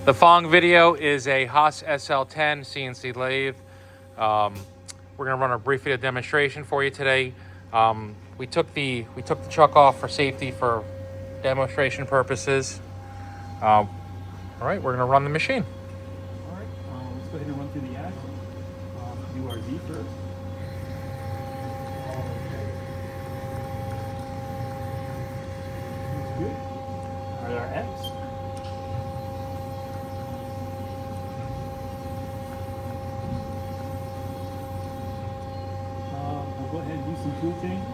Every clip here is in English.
The following video is a HAAS SL-10 CNC lathe. We're going to run a brief video demonstration for you today. We took the truck off for safety for demonstration purposes. All right, we're going to run the machine. All right, let's go ahead and run through the axle. Do our Z first. Looks good. All right, our X. We'll go ahead and do some tool change.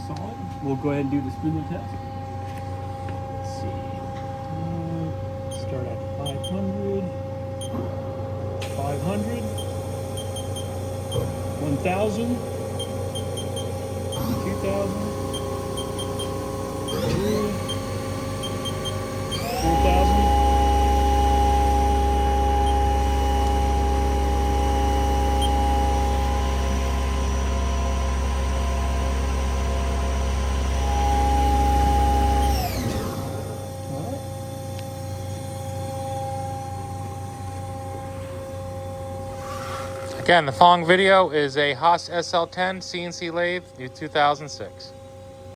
Solid. We'll go ahead and do the spindle test. Let's see. Start at 500, 500, 1,000, 2,000, 4,000. Again, the following video is a HAAS SL-10 CNC lathe, new 2006.